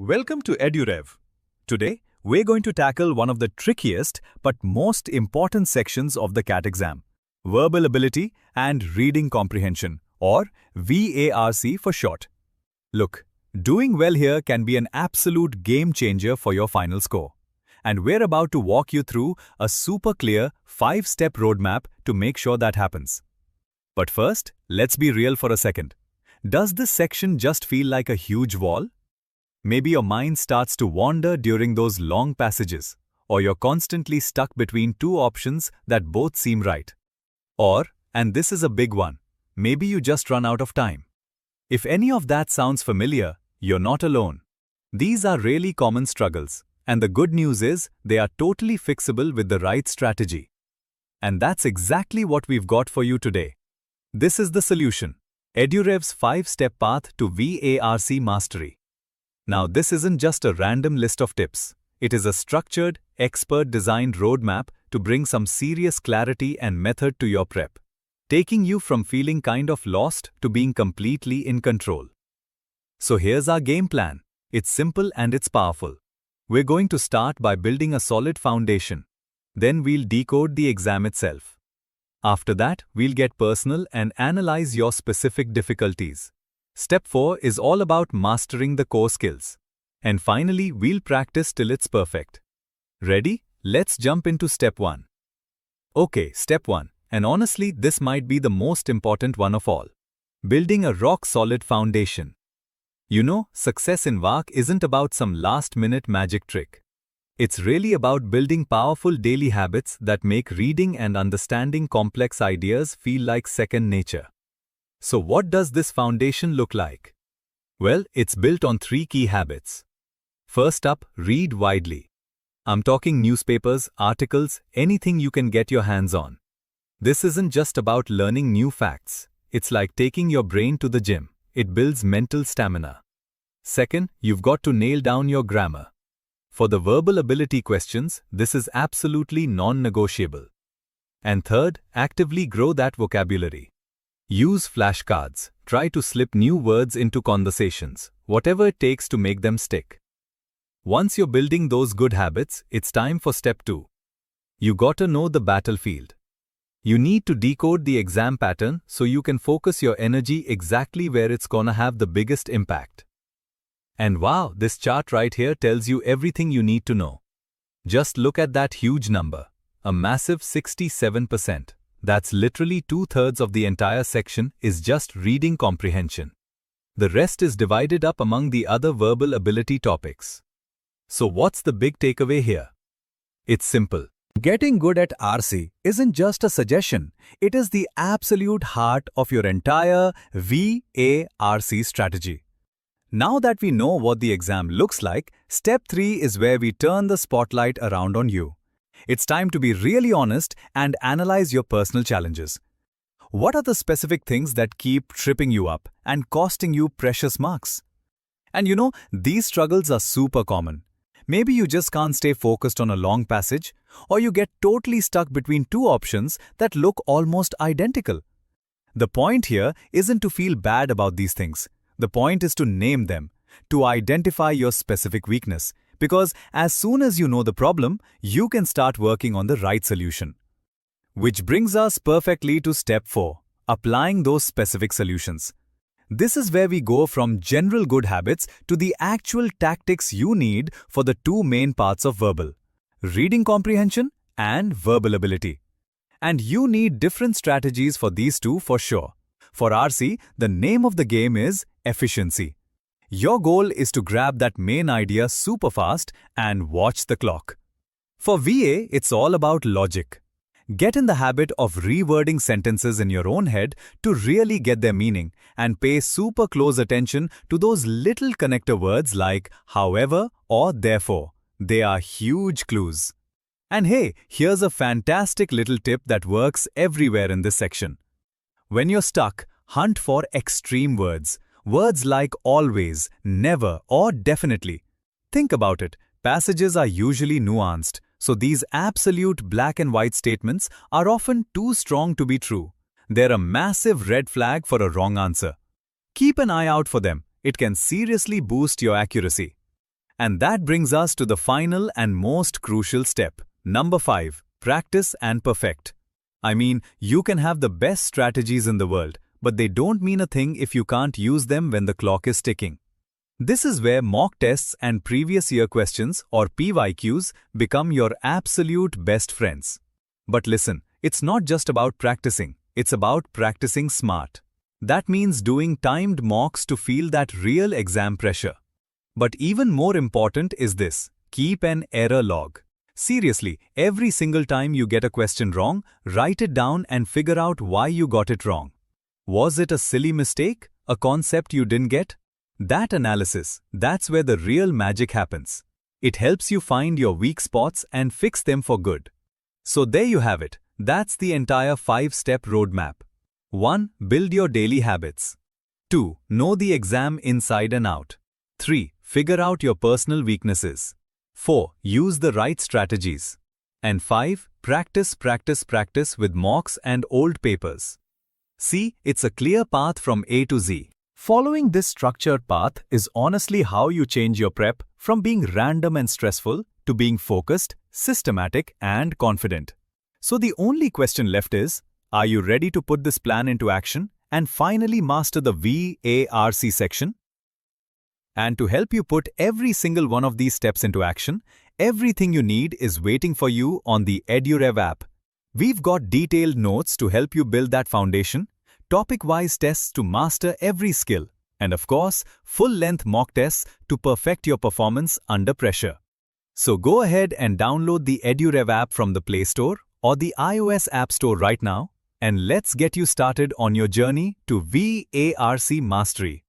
Welcome to EduRev. Today, we're going to tackle one of the trickiest but most important sections of the CAT exam, verbal ability and reading comprehension, or VARC for short. Look, doing well here can be an absolute game changer for your final score. And we're about to walk you through a super clear 5-step roadmap to make sure that happens. But first, let's be real for a second. Does this section just feel like a huge wall? Maybe your mind starts to wander during those long passages, or you're constantly stuck between two options that both seem right. Or, and this is a big one, maybe you just run out of time. If any of that sounds familiar, you're not alone. These are really common struggles, and the good news is they are totally fixable with the right strategy. And that's exactly what we've got for you today. This is the solution, EduRev's 5-step path to VARC mastery. Now, this isn't just a random list of tips. It is a structured, expert-designed roadmap to bring some serious clarity and method to your prep, taking you from feeling kind of lost to being completely in control. So here's our game plan. It's simple and it's powerful. We're going to start by building a solid foundation. Then we'll decode the exam itself. After that, we'll get personal and analyze your specific difficulties. Step 4 is all about mastering the core skills. And finally, we'll practice till it's perfect. Ready? Let's jump into step 1. Okay, step 1, and honestly, this might be the most important one of all. Building a rock-solid foundation. You know, success in VARC isn't about some last-minute magic trick. It's really about building powerful daily habits that make reading and understanding complex ideas feel like second nature. So what does this foundation look like? Well, it's built on 3 key habits. First up, read widely. I'm talking newspapers, articles, anything you can get your hands on. This isn't just about learning new facts. It's like taking your brain to the gym. It builds mental stamina. Second, you've got to nail down your grammar. For the verbal ability questions, this is absolutely non-negotiable. And third, actively grow that vocabulary. Use flashcards. Try to slip new words into conversations, whatever it takes to make them stick. Once you're building those good habits, it's time for step 2. You gotta know the battlefield. You need to decode the exam pattern so you can focus your energy exactly where it's gonna have the biggest impact. And wow, this chart right here tells you everything you need to know. Just look at that huge number, a massive 67%. That's literally 2/3 of the entire section is just reading comprehension. The rest is divided up among the other verbal ability topics. So what's the big takeaway here? It's simple. Getting good at RC isn't just a suggestion, it is the absolute heart of your entire VARC strategy. Now that we know what the exam looks like, step 3 is where we turn the spotlight around on you. It's time to be really honest and analyze your personal challenges. What are the specific things that keep tripping you up and costing you precious marks? And you know, these struggles are super common. Maybe you just can't stay focused on a long passage, or you get totally stuck between two options that look almost identical. The point here isn't to feel bad about these things. The point is to name them, to identify your specific weakness. Because as soon as you know the problem, you can start working on the right solution. Which brings us perfectly to step 4, applying those specific solutions. This is where we go from general good habits to the actual tactics you need for the 2 main parts of verbal, reading comprehension and verbal ability. And you need different strategies for these two for sure. For RC, the name of the game is efficiency. Your goal is to grab that main idea super fast and watch the clock. For VA, it's all about logic. Get in the habit of rewording sentences in your own head to really get their meaning and pay super close attention to those little connector words like however or therefore. They are huge clues. And hey, here's a fantastic little tip that works everywhere in this section. When you're stuck, hunt for extreme words. Words like always, never, or definitely. Think about it. Passages are usually nuanced, so these absolute black and white statements are often too strong to be true. They're a massive red flag for a wrong answer. Keep an eye out for them. It can seriously boost your accuracy. And that brings us to the final and most crucial step. Number 5. Practice and perfect. I mean, you can have the best strategies in the world, but they don't mean a thing if you can't use them when the clock is ticking. This is where mock tests and previous year questions, or PYQs, become your absolute best friends. But listen, it's not just about practicing, it's about practicing smart. That means doing timed mocks to feel that real exam pressure. But even more important is this: keep an error log. Seriously, every single time you get a question wrong, write it down and figure out why you got it wrong. Was it a silly mistake? A concept you didn't get? That analysis, that's where the real magic happens. It helps you find your weak spots and fix them for good. So there you have it. That's the entire 5-step roadmap. 1. Build your daily habits. 2. Know the exam inside and out. 3. Figure out your personal weaknesses. 4. Use the right strategies. And 5. Practice with mocks and old papers. See, it's a clear path from A to Z. Following this structured path is honestly how you change your prep from being random and stressful to being focused, systematic, and confident. So the only question left is, are you ready to put this plan into action and finally master the VARC section? And to help you put every single one of these steps into action, everything you need is waiting for you on the EduRev app. We've got detailed notes to help you build that foundation, topic-wise tests to master every skill, and of course, full-length mock tests to perfect your performance under pressure. So go ahead and download the EduRev app from the Play Store or the iOS App Store right now, and let's get you started on your journey to VARC mastery.